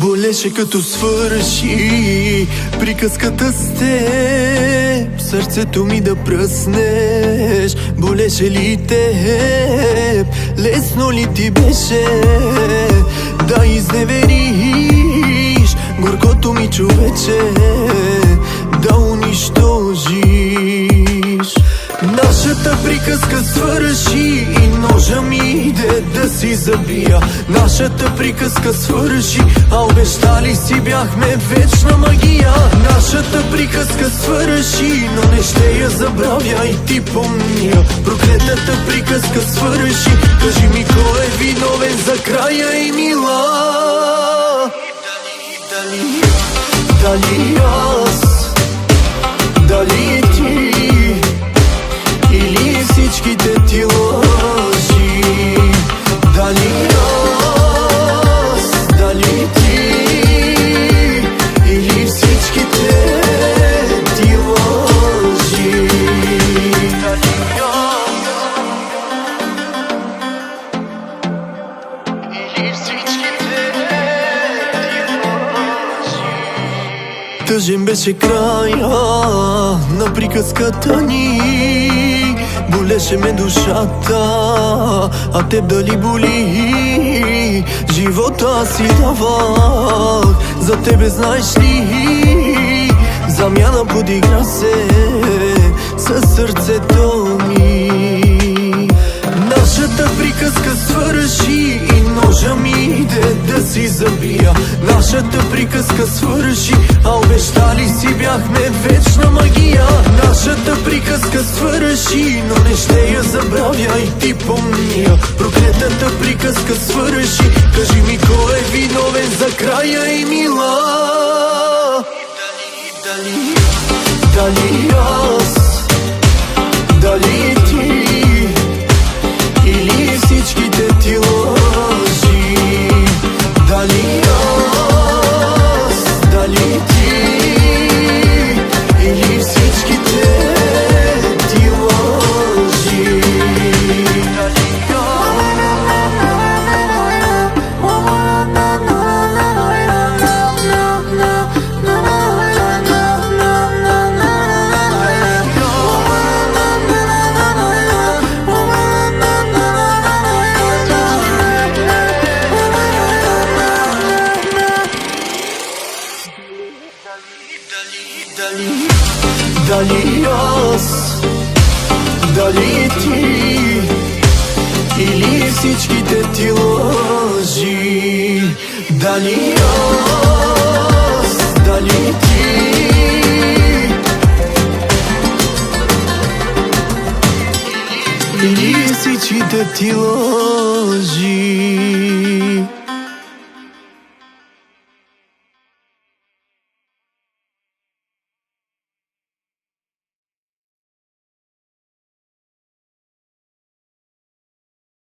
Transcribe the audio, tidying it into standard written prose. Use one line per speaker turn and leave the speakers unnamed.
Болеше като свърши приказката с теб, сърцето ми да пръснеш. Болеше ли теб? Лесно ли ти беше да изневериш горкото ми човече, да унищожиш? Нашата приказка свърши и ножа ми иде да си забия. Нашата приказка свърши, а обещали си бяхме вечна магия. Нашата приказка свърши, но не ще я забравя и ти помня. Проклетата приказка свърши, кажи ми кой е виновен за края и мила. Дали аз, дали ти, или всичките ти лъжи? Дали аз, дали ти, или всичките ти лъжи? Дали аз, или всичките ти лъжи? Тъжен беше края на приказката ни, болеше ме душата, а теб дали боли? Живота си давах за тебе, знаеш ли? Замяна подигра се със сърцето ми. Нашата приказка свърши и ножа ми иде да си забия. Нашата приказка свърши, а обещали си бяхме вечна магия. Нашата приказка свърши, но не ще я забравя и ти помня. Проклетата приказка свърши, кажи ми кой е виновен за края и мила. Дали аз, дали ти, или всичките ти лъжи? Дали аз, дали ти, или всичките ти лъжи? Дали Дали аз, дали ти, или всичките ти лъжи? Дали аз, дали ти, или всичките ти лъжи?